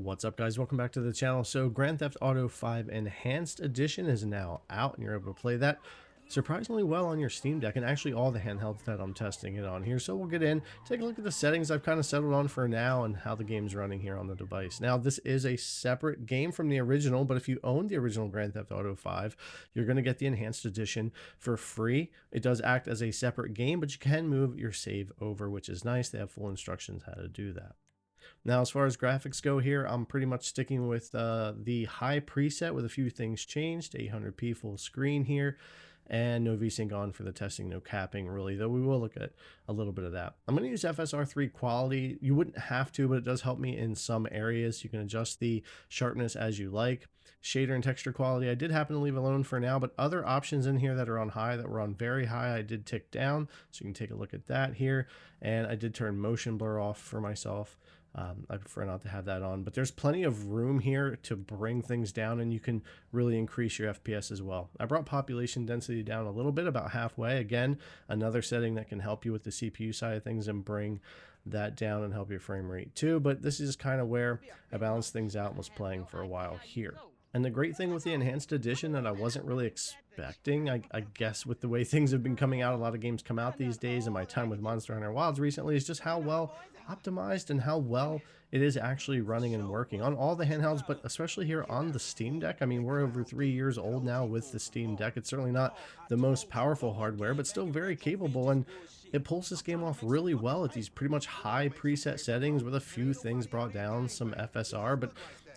What's up, guys? Welcome back to the channel. So Grand Theft Auto 5 Enhanced Edition is now out, and you're able to play that surprisingly well on your Steam Deck, and actually all the handhelds that I'm testing it on here. So we'll get in, take a look at the settings I've kind of settled on for now and how the game's running here on the device. Now, this is a separate game from the original, but if you own the original Grand Theft Auto 5, you're going to get the Enhanced Edition for free. It does act as a separate game, but you can move your save over, which is nice. They have full instructions how to do that. Now, as far as graphics go here, I'm pretty much sticking with the high preset with a few things changed. 800p full screen here, and no VSync on for the testing, no capping really, though we will look at a little bit of that. I'm going to use FSR3 quality. You wouldn't have to, but it does help me in some areas. You can adjust the sharpness as you like. Shader and texture quality, I did happen to leave alone for now, but other options in here that are on high, that were on very high, I did tick down. So you can take a look at that here. And I did turn motion blur off for myself. I prefer not to have that on, but there's plenty of room here to bring things down, and you can really increase your FPS as well. I brought population density down a little bit, about halfway. Again, another setting that can help you with the CPU side of things and bring that down and help your frame rate too. But this is kind of where I balanced things out and was playing for a while here. And the great thing with the Enhanced Edition that I wasn't really expecting, I guess with the way things have been coming out, a lot of games come out these days, and my time with Monster Hunter Wilds recently, is just how well optimized and how well it is actually running and working on all the handhelds, but especially here on the Steam Deck. I mean, we're over 3 years old now with the Steam Deck. It's certainly not the most powerful hardware, but still very capable, and it pulls this game off really well at these pretty much high preset settings with a few things brought down, some FSR, but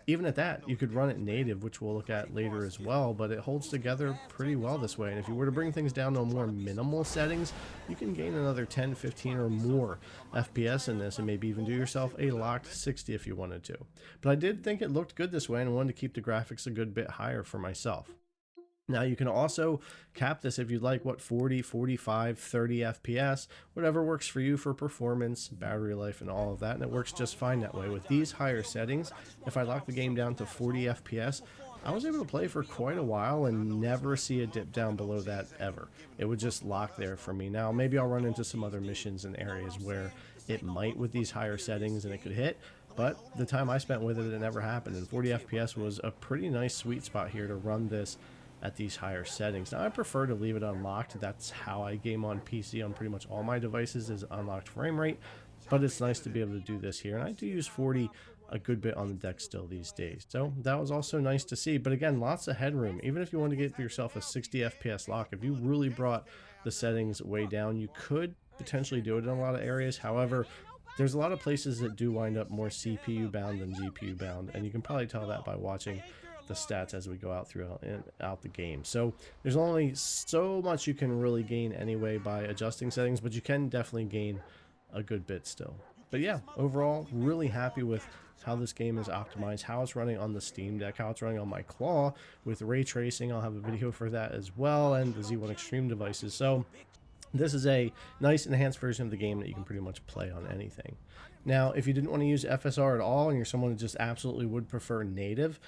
even at that, you could run it native, which we'll look at later as well, but it holds together pretty well this way. And if you were to bring things down to more minimal settings, you can gain another 10, 15 or more FPS in this, and maybe even do yourself a locked 60 if you wanted to. But I did think it looked good this way and wanted to keep the graphics a good bit higher for myself. Now you can also cap this if you'd like, 40, 45, 30 FPS, whatever works for you for performance, battery life, and all of that. And it works just fine that way. With these higher settings, if I lock the game down to 40 FPS, I was able to play for quite a while and never see a dip down below that ever. It would just lock there for me. Now, maybe I'll run into some other missions and areas where it might with these higher settings and it could hit, but the time I spent with it, it never happened. And 40 FPS was a pretty nice sweet spot here to run this at these higher settings. Now I prefer to leave it unlocked. That's how I game on PC on pretty much all my devices, is unlocked frame rate, but it's nice to be able to do this here. And I do use 40 a good bit on the deck still these days, so that was also nice to see. But again, lots of headroom. Even if you want to get yourself a 60 FPS lock, if you really brought the settings way down, you could potentially do it in a lot of areas. However, there's a lot of places that do wind up more CPU bound than GPU bound, and you can probably tell that by watching the stats as we go out throughout the game. So there's only so much you can really gain anyway by adjusting settings, but you can definitely gain a good bit still. But yeah, overall, really happy with how this game is optimized, how it's running on the Steam Deck, how it's running on my Claw with ray tracing. I'll have a video for that as well, and the Z1 Extreme devices. So this is a nice enhanced version of the game that you can pretty much play on anything. Now, if you didn't want to use FSR at all and you're someone who just absolutely would prefer native,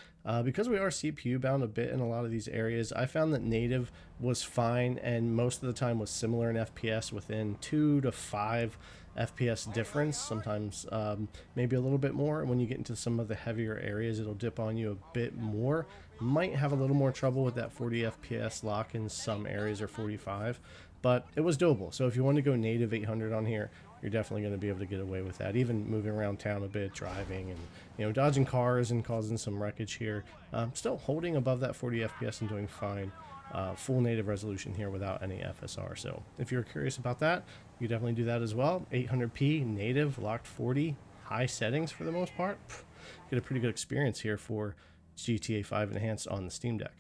because we are CPU bound a bit in a lot of these areas, I found that native was fine and most of the time was similar in FPS, within 2 to 5 FPS difference, sometimes maybe a little bit more. When you get into some of the heavier areas, it'll dip on you a bit more. Might have a little more trouble with that 40 FPS lock in some areas, or 45, but it was doable. So if you want to go native 800 on here, you're definitely going to be able to get away with that, even moving around town a bit, driving and, you know, dodging cars and causing some wreckage here. Still holding above that 40 FPS and doing fine. Full native resolution here without any FSR. So if you're curious about that, you definitely do that as well. 800p native, locked 40, high settings for the most part. Get a pretty good experience here for GTA 5 Enhanced on the Steam Deck.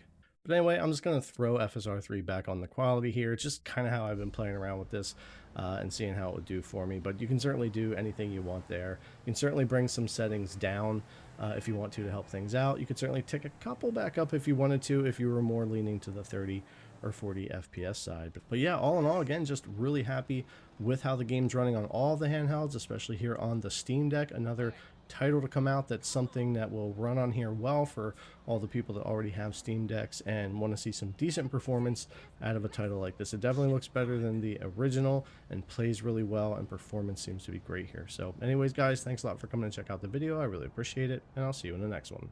But anyway, I'm just going to throw FSR3 back on the quality here. It's just kind of how I've been playing around with this and seeing how it would do for me. But you can certainly do anything you want there. You can certainly bring some settings down if you want to help things out. You could certainly tick a couple back up if you wanted to, if you were more leaning to the 30 or 40 FPS side. But yeah, all in all, again, just really happy with how the game's running on all the handhelds, especially here on the Steam Deck. Another title to come out that's something that will run on here well for all the people that already have Steam Decks and want to see some decent performance out of a title like this. It definitely looks better than the original and plays really well, and performance seems to be great here. So anyways, guys, thanks a lot for coming and check out the video. I really appreciate it, and I'll see you in the next one.